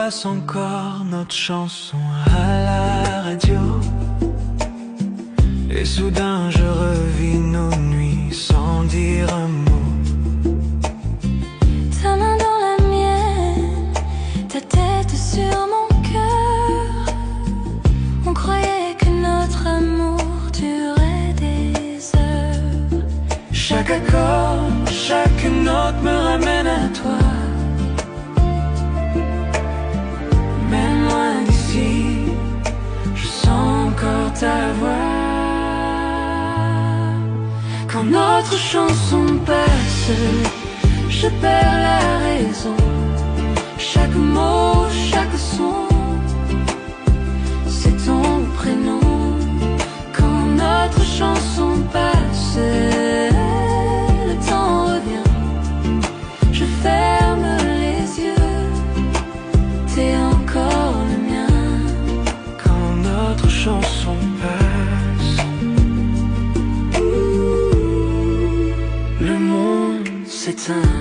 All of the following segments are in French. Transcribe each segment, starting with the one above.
passe encore notre chanson à la radio. Et soudain je revis nos nuits sans dire un mot. Ta main dans la mienne, ta tête sur mon cœur. On croyait que notre amour durait des heures. Chaque accord, chaque note me ramène à toi. Même loin d'ici, je sens encore ta voix. Quand notre chanson passe, je perds la raison. Chaque mot, chaque son, c'est ton prénom. Quand notre chanson passe, le temps revient. Je ferme les yeux, t'es encore le mien. Quand notre chanson passe, le monde s'éteint.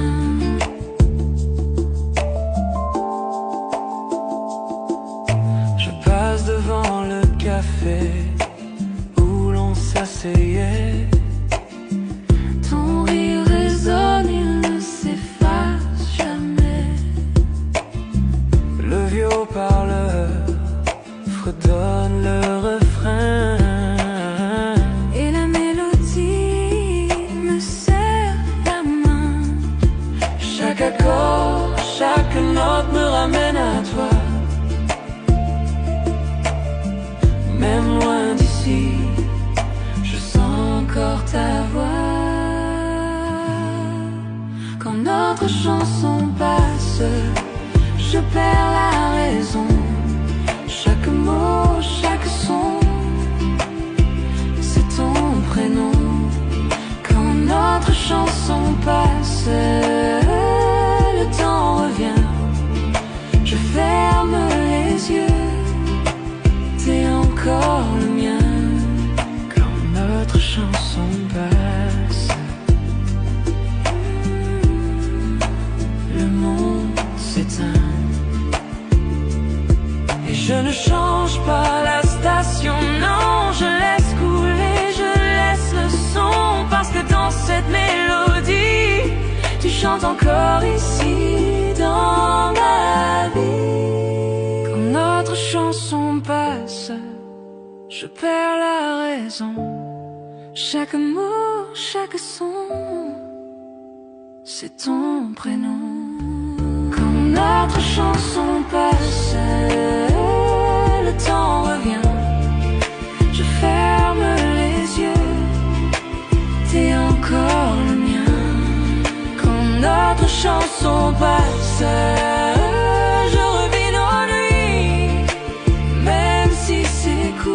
Je passe devant le café où l'on s'asseyait. Ton rire résonne, il ne s'efface jamais. Le vieux haut-parleur fredonne le refrain. Et la mélodie me serre la main. Chaque accord, chaque note me ramène à toi. Même loin d'ici, je sens encore ta voix. Quand notre chanson passe, je perds la raison. Chaque mot, chaque son, C'est ton prénom. Quand notre chanson passe, le temps revient. Je ferme les yeux, t'es encore le mien. quand notre chanson passe, Le monde s'éteint. Et je ne change pas la station, non, je laisse couler, je laisse le son. Parce que dans cette mélodie, tu chantes encore ici dans ma vie. quand notre chanson passe, je perds la raison. Chaque mot, chaque son, c'est ton prénom. Quand notre chanson passe, le temps revient. Je ferme les yeux, t'es encore le mien. Quand notre chanson passe, Je revis nos nuits, même si c'est court.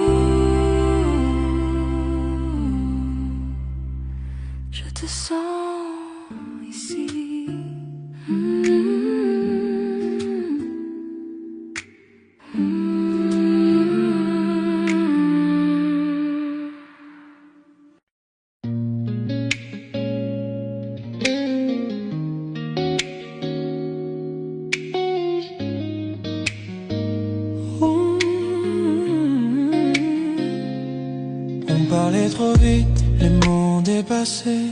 Je te sens ici. on parlait trop vite, les mots dépassés.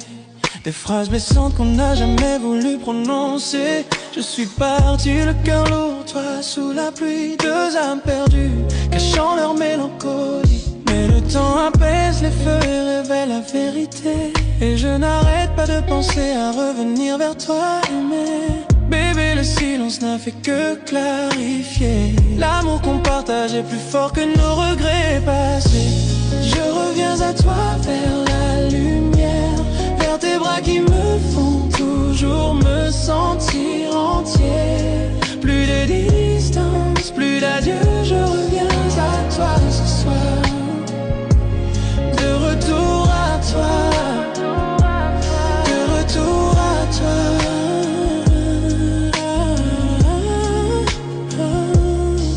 Des phrases blessantes qu'on n'a jamais voulu prononcer. Je suis parti, le cœur lourd, toi sous la pluie. Deux âmes perdues, cachant leur mélancolie. Mais le temps apaise les feux et révèle la vérité. Et je n'arrête pas de penser à revenir vers toi, aimer. Bébé, le silence n'a fait que clarifier. L'amour qu'on partage est plus fort que nos regrets passés. Je reviens à toi vers la lumière, vers tes bras qui me font toujours me sentir entier. Plus de distance, plus d'adieu, je reviens à toi ce soir. De retour à toi, de retour à toi.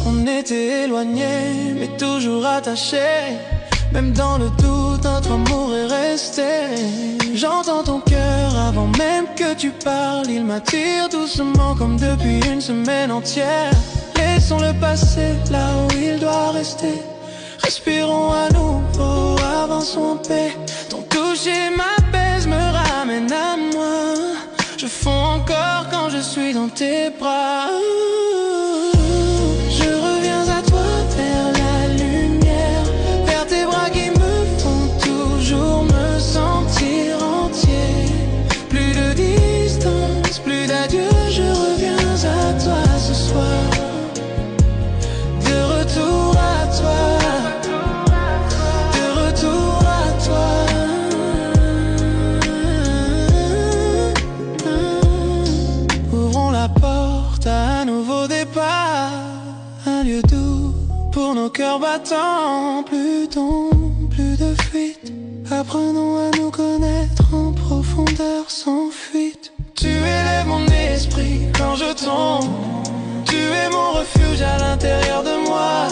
On était éloignés, mais toujours attachés. Même dans le doute, notre amour est resté. J'entends ton cœur avant même que tu parles. Il m'attire doucement comme depuis une semaine entière. Les Laissons le passé là où il doit rester. Respirons à nouveau, avançons en paix. Ton toucher m'apaise, me ramène à moi. Je fonds encore quand je suis dans tes bras. Je reviens à toi vers la lumière, vers tes bras qui me font toujours me sentir entier. Plus de distance, plus d'adieu, je reviens à toi ce soir. De retour à toi, de retour à toi. Ouvrons la porte à un nouveau départ, un lieu doux pour nos cœurs battants. Plus d'ombre, plus de fuite. Apprenons à nous connaître en profondeur sans fuite. Tu élèves mon esprit quand je tombe. Tu es mon refuge à l'intérieur de moi.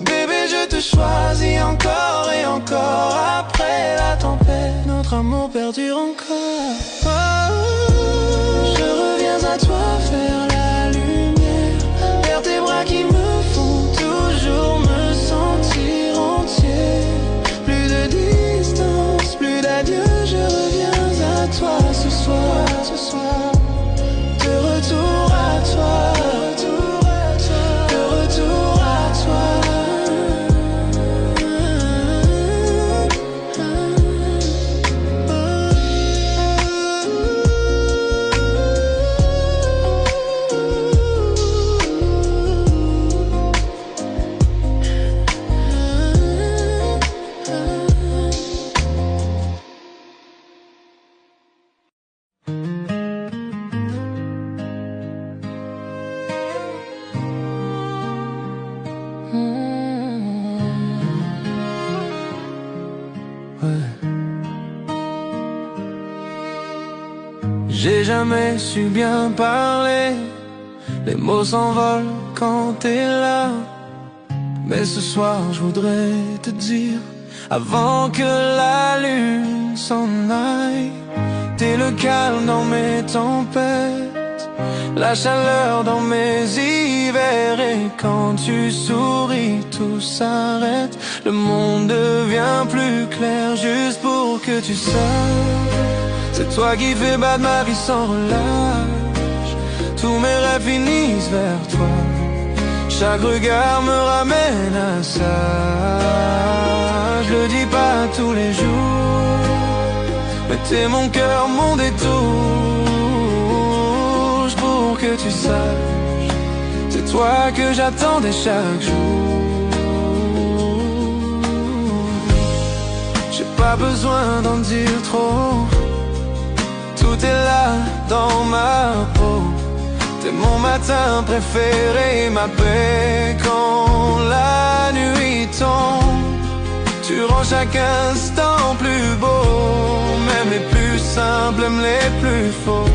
Bébé, je te choisis encore et encore. Après la tempête, notre amour perdure encore. Oh, je reviens à toi vers la lumière, vers tes bras qui me font toujours me sentir entier. Plus de distance, plus d'adieu, je reviens à toi ce soir, ce soir. De retour à toi, de retour à toi. J'ai jamais su bien parler, les mots s'envolent quand t'es là. Mais ce soir je voudrais te dire, avant que la lune s'en aille, t'es le calme dans mes tempêtes, la chaleur dans mes hivers. Et quand tu souris, tout s'arrête, le monde devient plus clair. Juste pour que tu saches, c'est toi qui fais battre ma vie sans relâche. Tous mes rêves finissent vers toi, chaque regard me ramène à ça. Je le dis pas tous les jours, mais t'es mon cœur, mon détour. Pour que tu saches, c'est toi que j'attendais chaque jour. J'ai pas besoin d'en dire trop, tout est là dans ma peau. T'es mon matin préféré, ma paix quand la nuit tombe. Tu rends chaque instant plus beau, même les plus simples, même les plus faux.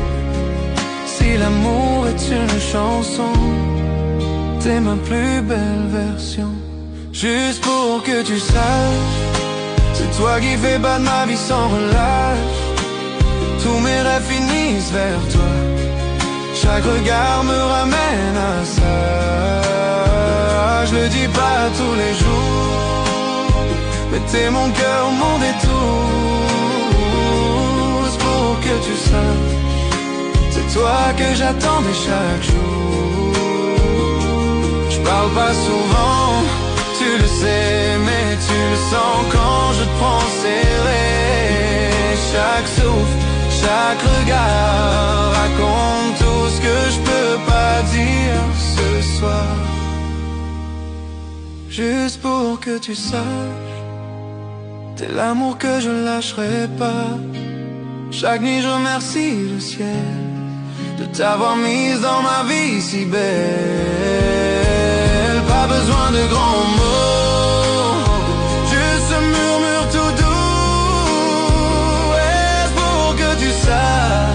Si l'amour est une chanson, t'es ma plus belle version. Juste pour que tu saches, c'est toi qui fais battre ma vie sans relâche. Tous mes rêves finissent vers toi, chaque regard me ramène à ça. Je le dis pas tous les jours, mais t'es mon cœur, mon détour. C'est pour que tu saches, c'est toi que j'attendais chaque jour. Je parle pas souvent, tu le sais, mais tu le sens quand je te prends serré. Chaque souffle, chaque regard raconte tout ce que je peux pas dire ce soir. Juste pour que tu saches, t'es l'amour que je lâcherai pas. Chaque nuit je remercie le ciel de t'avoir mise dans ma vie si belle. Pas besoin de grands mots, juste ce murmure tout doux. Est-ce pour que tu saches?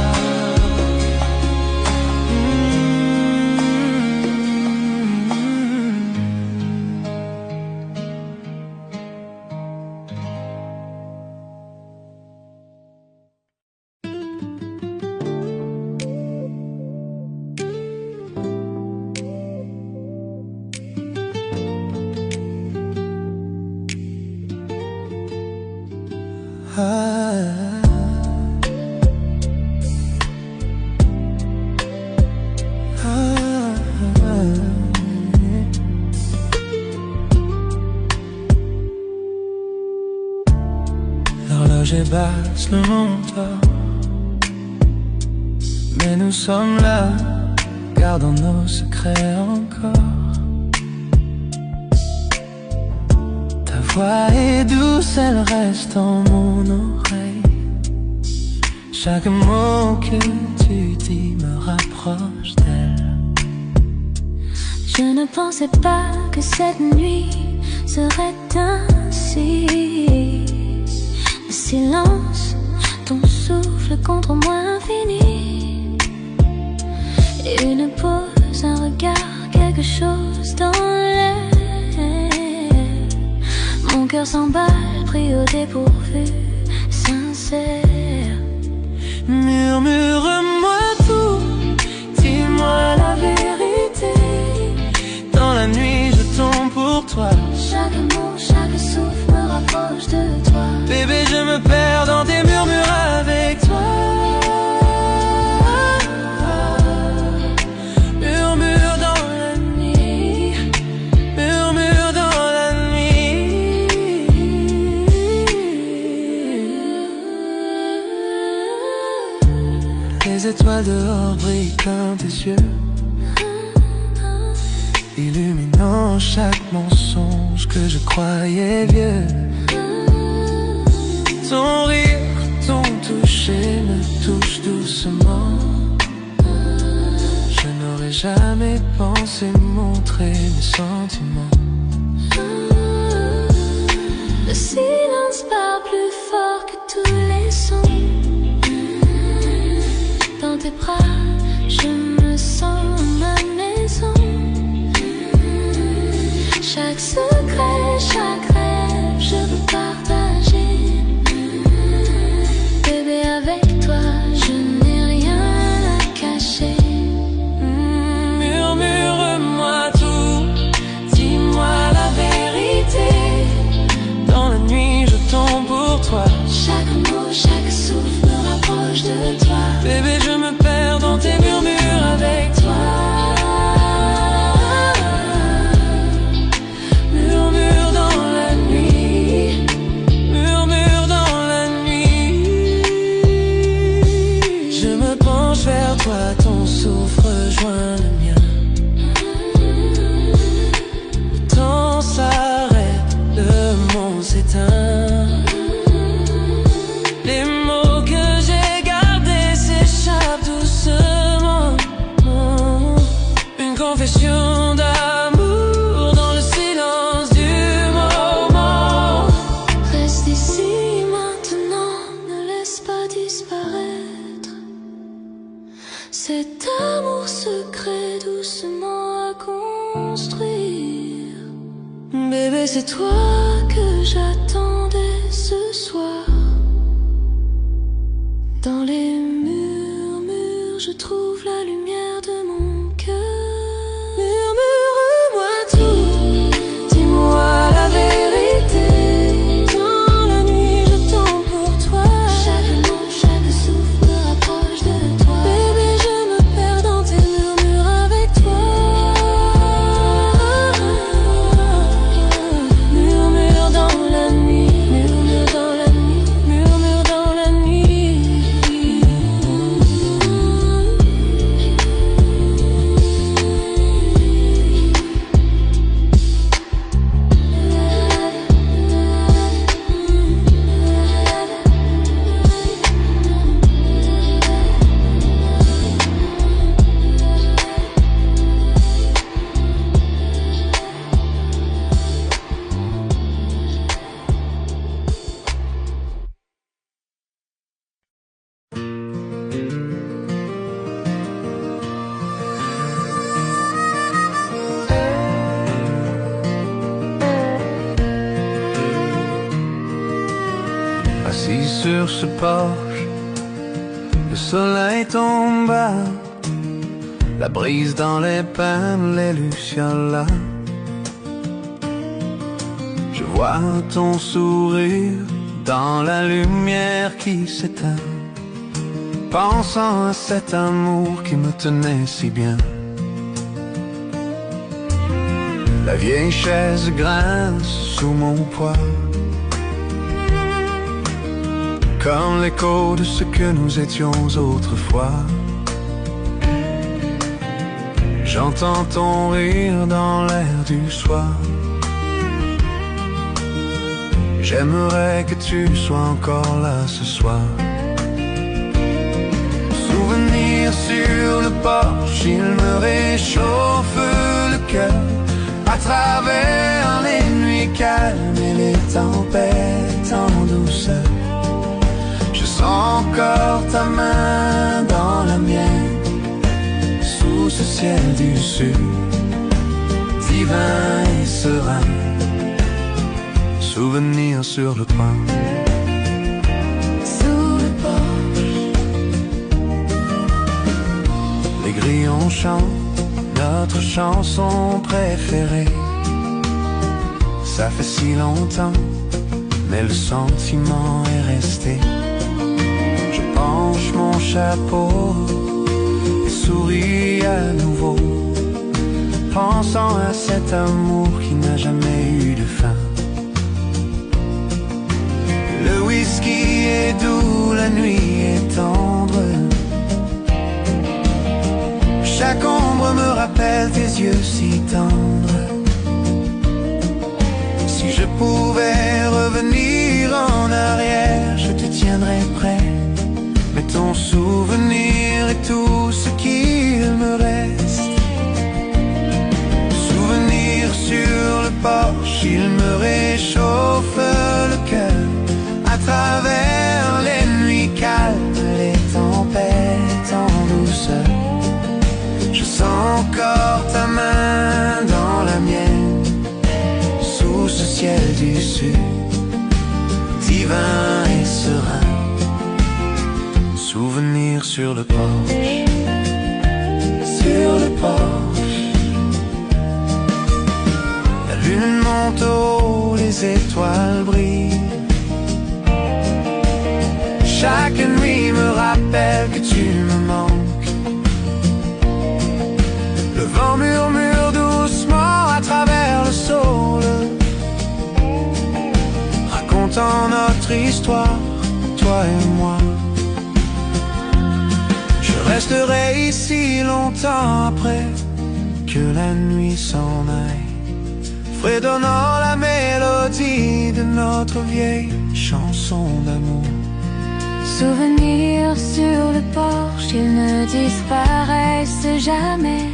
L'horloge est basse, le monde dort, mais nous sommes là, gardons nos secrets encore. Ta voix est douce, elle reste en mon oreille. Chaque mot que tu dis me rapproche d'elle. Je ne pensais pas que cette nuit serait ainsi. Le silence, ton souffle contre moi infini. Et une pause, un regard, quelque chose dans l'air. Mon cœur s'emballe, pris au dépourvu, sincère. Murmure-moi tout, dis-moi la vérité. Dans la nuit je tombe pour toi. Chaque mot, chaque souffle me rapproche de toi. Bébé, je me perds dans tes murmures avec toi. Murmure dans la nuit, murmure dans la nuit. Les étoiles dehors brillent comme tes yeux, illuminant chaque mensonge que je croyais vieux. Ton rire, ton toucher me touche doucement. Je n'aurais jamais pensé montrer mes sentiments. Le silence parle plus fort que tous les sons. Dans tes bras, je me sens à ma maison. Chaque secret, chaque rêve, je veux partager. Bébé, avec toi, je n'ai rien à cacher. Murmure-moi tout, dis-moi la vérité. Dans la nuit, je tombe pour toi. Chaque mot, chaque souffle me rapproche de toi. Bébé, je me perds dans tes murmures avec toi. Murmure dans la nuit, murmure dans la nuit. Je me penche vers toi, ton souffle rejoint le mien. Le temps s'arrête, le monde s'éteint. Les mots que j'ai gardés s'échappent doucement. Une confession d'amour dans le silence du moment. Reste ici maintenant, ne laisse pas disparaître cet amour secret doucement à construire. Bébé, c'est toi Que j'attendais ce soir. Dans les murmures, je trouve la lumière de mon cœur. Murmure-moi tout, dis-moi la vérité. Dans la nuit, je tombe pour toi. Chaque mot, chaque souffle me rapproche de toi. Bébé, je me perds dans tes murmures avec toi. Murmure dans la nuit, murmure dans la nuit, murmure dans la nuit. Assis sur ce porche, le soleil tombe bas, la brise dans les pins, les lucioles. Je vois ton sourire dans la lumière qui s'éteint, pensant à cet amour qui me tenait si bien. La vieille chaise grince sous mon poids, comme l'écho de ce que nous étions autrefois. J'entends ton rire dans l'air du soir. J'aimerais que tu sois encore là ce soir. Souvenir sur le porche, il me réchauffe le cœur. À travers les nuits calmes et les tempêtes en douceur, je sens encore ta main dans la mienne, sous ce ciel du sud, divin et serein. Souvenir sur le toit, sous le porche. Les grillons chantent notre chanson préférée. Ça fait si longtemps, mais le sentiment est resté. Je penche mon chapeau et souris à nouveau, pensant à cet amour qui n'a jamais eu de fin. Le whisky est doux, la nuit est tendre. Chaque ombre me rappelle tes yeux si tendres. Si je pouvais revenir en arrière, je te tiendrais près. Mais ton souvenir est tout ce qu'il me reste. Souvenir sur le porche, il me réchauffe le cœur. À travers les nuits calmes, les tempêtes en douceur, je sens encore ta main dans la mienne, sous ce ciel du sud, divin et serein. Souvenir sur le porche, sur le porche. La lune monte haut, les étoiles brillent. Chaque nuit me rappelle que tu me manques. Le vent murmure doucement à travers le sol, racontant notre histoire, toi et moi. Je resterai ici longtemps après que la nuit s'en aille, fredonnant la mélodie de notre vieille chanson d'amour. Souvenirs sur le porche, ils ne disparaissent jamais,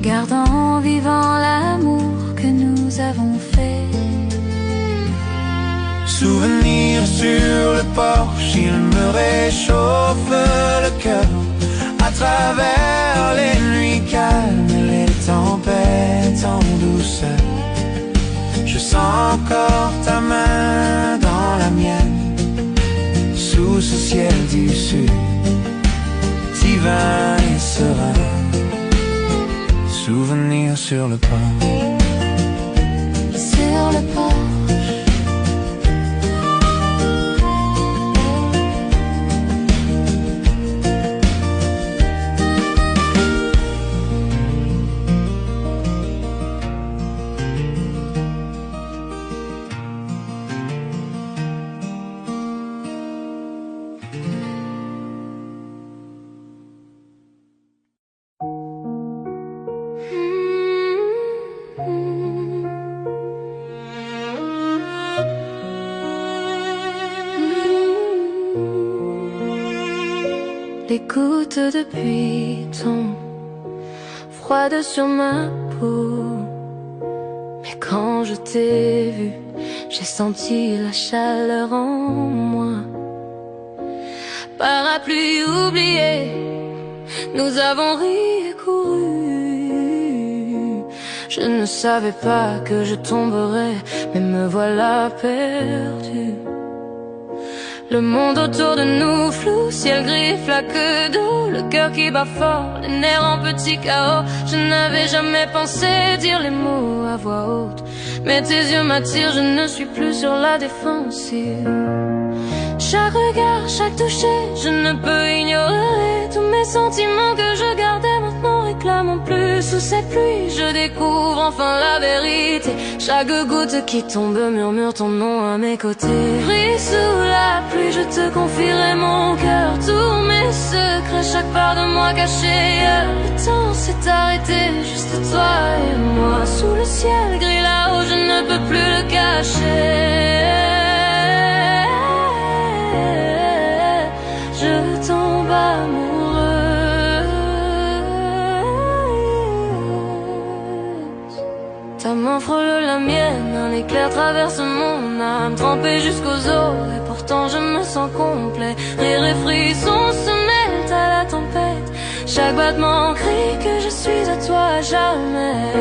gardant vivant l'amour que nous avons fait. Souvenir sur le porche, il me réchauffe le cœur. À travers les nuits calmes et les tempêtes en douceur, je sens encore ta main dans la mienne, sous ce ciel du sud, divin et serein. Souvenir sur le porche, sur le porche. Les gouttes de pluie tombent froides sur ma peau, mais quand je t'ai vu, j'ai senti la chaleur en moi. Parapluie oublié, nous avons ri et couru. Je ne savais pas que je tomberais, mais me voilà perdu. Le monde autour de nous flou, ciel gris, flaque d'eau, le cœur qui bat fort, les nerfs en petit chaos. Je n'avais jamais pensé dire les mots à voix haute, Mais tes yeux m'attirent, je ne suis plus sur la défensive. Chaque regard, chaque toucher, je ne peux ignorer tous mes sentiments que je gardais maintenant réclament plus. Sous cette pluie, je découvre enfin la vérité. Chaque goutte qui tombe murmure ton nom à mes côtés. Pris sous la pluie, je te confierai mon cœur, tous mes secrets, chaque part de moi cachée. Le temps s'est arrêté, juste toi et moi. Sous le ciel gris là-haut, je ne peux plus le cacher. Je tombe amoureuse. Ta main frôle la mienne, un éclair traverse mon âme, trempé jusqu'aux os, et pourtant je me sens complet. Rire et frissons se mêlent à la tempête. Chaque battement crie que je suis à toi à jamais.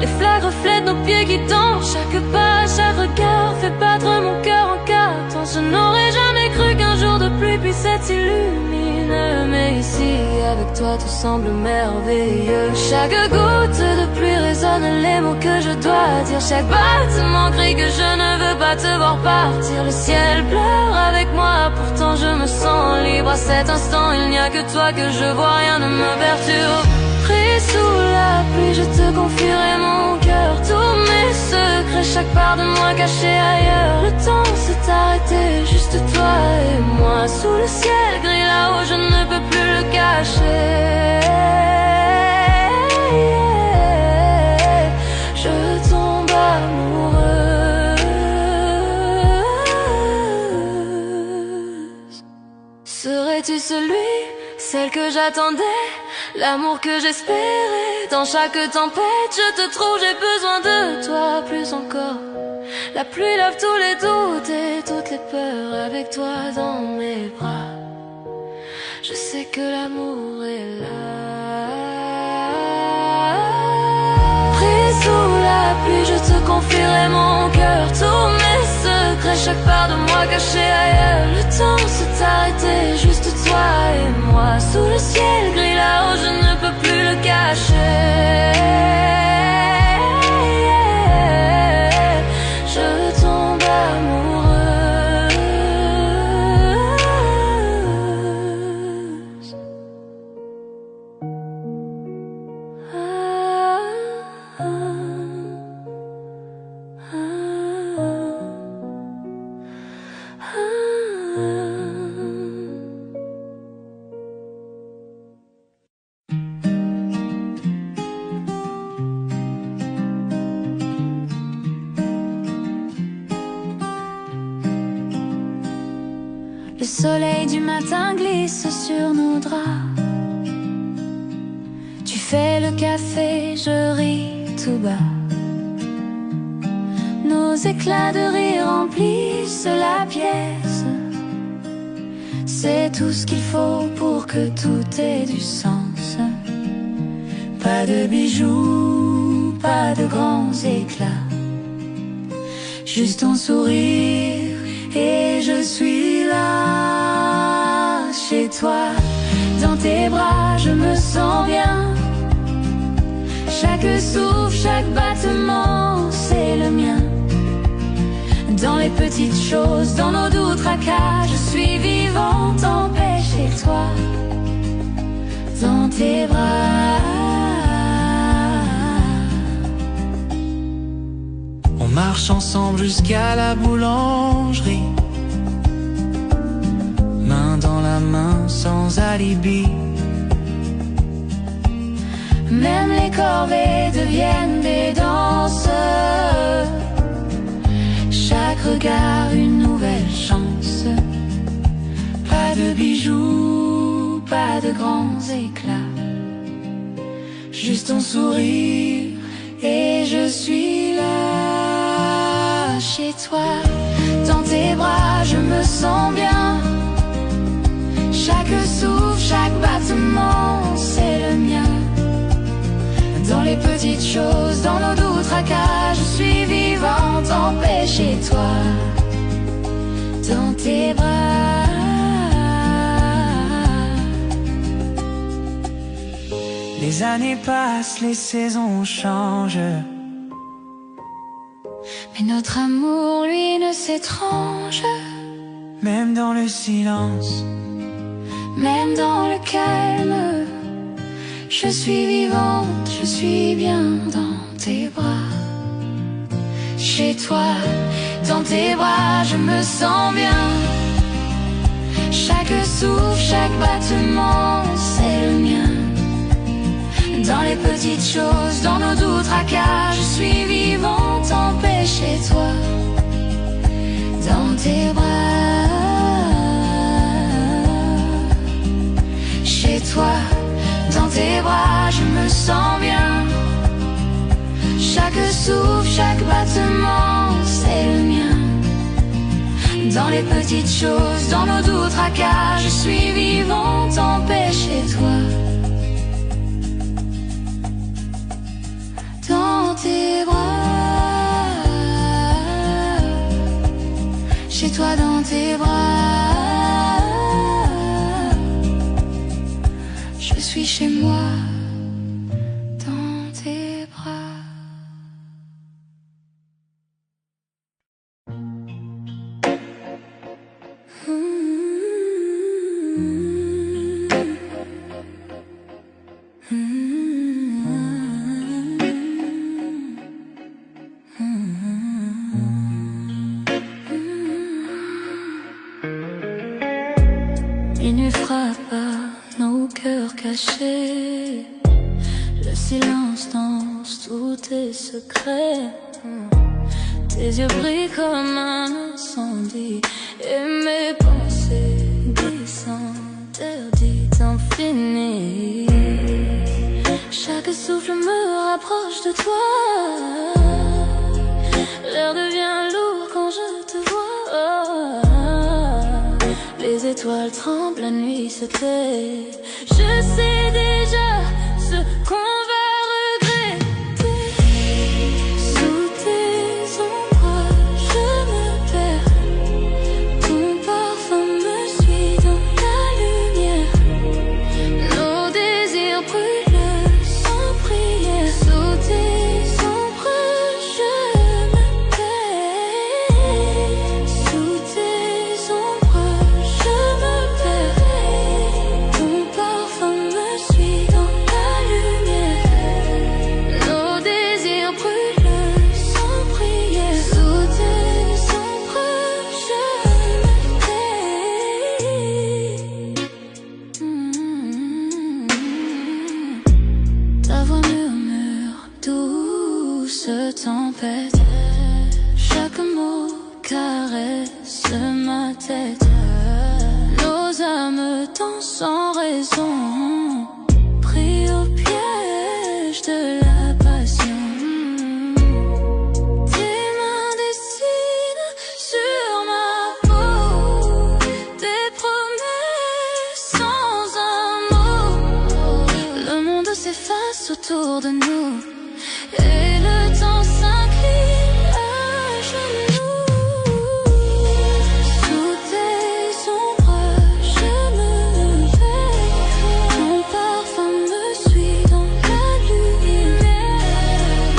Les flaques reflètent nos pieds qui dansent. Chaque pas, chaque regard fait battre mon cœur en quatre temps. Je n'aurais jamais cru qu'un jour de pluie puisse être si lumineux. Mais ici, avec toi, tout semble merveilleux. Chaque goutte de pluie résonne les mots que je dois dire. Chaque battement crie que je ne veux pas te voir partir. Le ciel pleure avec moi, pourtant je me sens libre. À cet instant, il n'y a que toi que je vois, rien ne me perturbe. Pris sous la pluie, je te confierai mon cœur, tous mes secrets, chaque part de moi cachée ailleurs. Le temps s'est arrêté, juste toi et moi. Sous le ciel gris là-haut, je ne peux plus le cacher. Je tombe amoureuse. Serais-tu celui, celle que j'attendais, l'amour que j'espérais? Dans chaque tempête, je te trouve, j'ai besoin de toi plus encore. La pluie lave tous les doutes et toutes les peurs. Avec toi dans mes bras, je sais que l'amour est là. Pris sous la pluie, je te confierai mon cœur, tous mes secrets, chaque part de moi cachée ailleurs. Le temps s'est arrêté, juste toi et moi. Sous le ciel gris là-haut, je ne peux plus le cacher. Je tombe amoureuse. Le soleil du matin glisse sur nos draps. Tu fais le café, je ris tout bas. Nos éclats de rire remplissent la pièce. C'est tout ce qu'il faut pour que tout ait du sens. Pas de bijoux, pas de grands éclats, juste ton sourire et je suis là. Chez toi, dans tes bras, je me sens bien. Chaque souffle, chaque battement, c'est le mien. Dans les petites choses, dans nos doux tracas, je suis vivante en paix chez toi. Dans tes bras. On marche ensemble jusqu'à la boulangerie, main dans la main sans alibi. Même les corvées deviennent des danses. Chaque regard une nouvelle chance. Pas de bijoux, pas de grands éclats, juste ton sourire et je suis là. Chez toi, dans tes bras, je me sens bien. Chaque souffle, chaque battement, c'est le mien. Dans les petites choses, dans nos doux tracas, je suis vivante en paix chez toi. Dans tes bras. Les années passent, les saisons changent. Mais notre amour, lui, ne s'étrange. Même dans le silence, même dans le calme, je suis vivante, je suis bien dans tes bras. Chez toi, dans tes bras, je me sens bien. Chaque souffle, chaque battement, c'est le mien. Dans les petites choses, dans nos doux tracas, je suis vivante en paix chez toi. Dans tes bras, chez toi, dans tes bras, je me sens bien. Chaque souffle, chaque battement, c'est le mien. Dans les petites choses, dans nos doux tracas, je suis vivante en paix chez toi. Dans tes bras, chez toi dans tes bras, je suis chez moi. Dans tes bras. Minuit frappe à nos cœurs cachés. Le silence danse tous tes secrets. Tes yeux brillent comme un incendie. Et mes pensées glissent interdites infinies. Chaque souffle me rapproche de toi. L'air devient lourd quand je te vois. Les étoiles tremblent, la nuit se tait. Je sais déjà ce qu'on va regretter. Sous tes ombres, je me perds. Ton parfum me suit dans la lumière. Nos désirs brûlent sans prière. Sous tes ombres, je me perds. Sous tes ombres, je me perds. Ton parfum me suit dans la lumière. Nos désirs brûlent sans prière. Sous tes ombres, je me tais. Ta voix murmure, douce tempête. Chaque mot caresse ma tête. Nos âmes dansent sans raison, pris au piège de la passion. Tes mains dessinent sur ma peau des promesses sans un mot. Le monde s'efface autour de nous et le temps s'incline à genoux. Sous tes ombres, je me perds. Ton parfum me suit dans la lumière.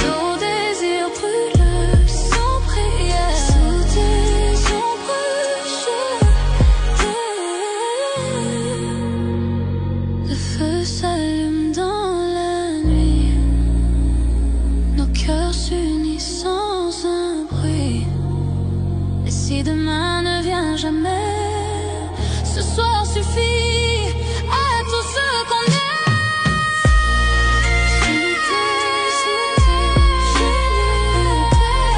Nos désirs brûlent sans prière. Sous tes ombres, je t'aime. Le feu s'allume dans la nuit. Nos cœurs s'unissent sans un bruit. Et si demain ne vient jamais, ce soir suffit à tout ce qu'on est. Sous tes je me perds.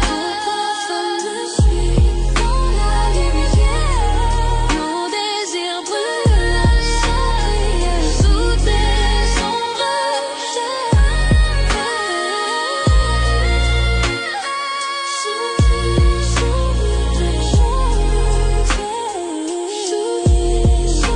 Ton parfum me suit dans la lumière. Nos désirs brûlent sans prière. Sous tes ombres, je me perds. Sous tes ombres, je me perds.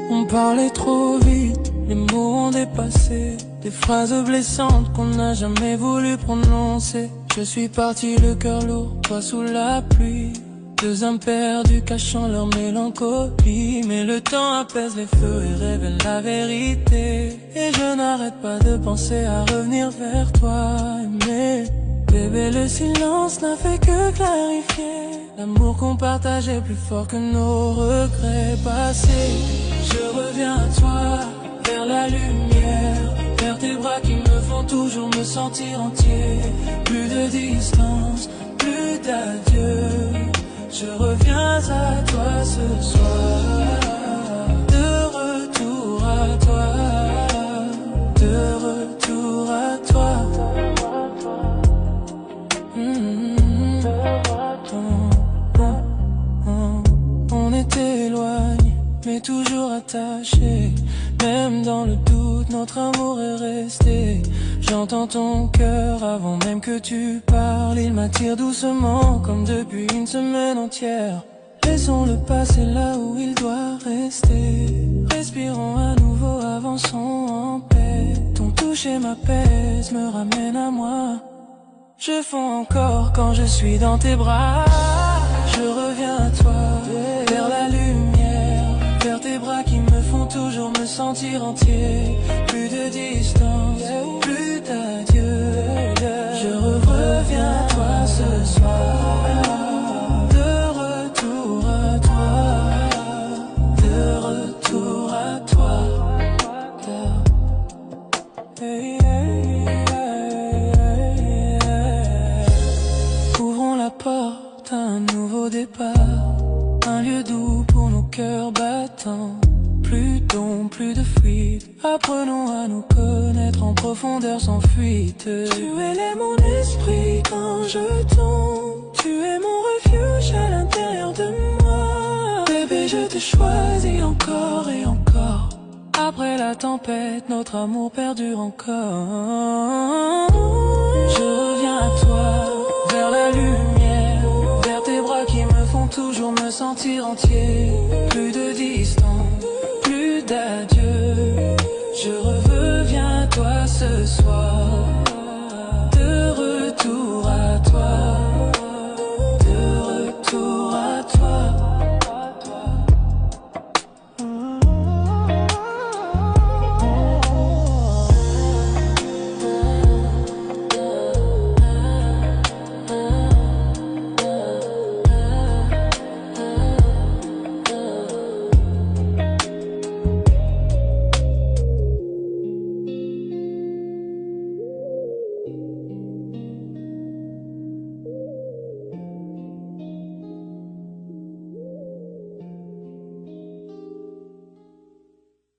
On parlait trop vite, les mots ont dépassé. Des phrases blessantes qu'on n'a jamais voulu prononcer. Je suis parti le cœur lourd, toi sous la pluie. Deux âmes perdues cachant leur mélancolie. Mais le temps apaise les feux et révèle la vérité. Et je n'arrête pas de penser à revenir vers toi. Mais bébé, le silence n'a fait que clarifier. L'amour qu'on partageait plus fort que nos regrets passés. Je reviens à toi, vers la lumière, vers tes bras qui me font toujours me sentir entier. Plus de distance, plus d'adieu. Je reviens à toi ce soir. De retour à toi, de retour à toi. On était éloignés, mais toujours attachés. Même dans le doute, notre amour est resté. J'entends ton cœur avant même que tu parles. Il m'attire doucement, comme depuis une semaine entière. Laissons-le passer là où il doit rester. Respirons à nouveau, avançons en paix. Ton toucher m'apaise, me ramène à moi. Je fonds encore quand je suis dans tes bras. Je reviens à toi, vers la lumière, vers tes bras qui me font toujours me sentir entier. Plus de distance, plus d'adieu. Je reviens à toi ce soir. De retour à toi, de retour à toi. Hey, hey, hey, hey. Ouvrons la porte à un nouveau départ. Un lieu doux pour nos cœurs battants. Plus d'ombre, plus de fuite. Apprenons à nous connaître en profondeur sans fuite. Tu élèves mon esprit quand je tombe. Tu es mon refuge à l'intérieur de moi. Bébé, je te choisis encore et encore. Après la tempête, notre amour perdure encore. Je reviens à toi, vers la lumière, vers tes bras qui me font toujours me sentir entier. Plus de distance, plus d'adieu. Je reviens à toi ce soir.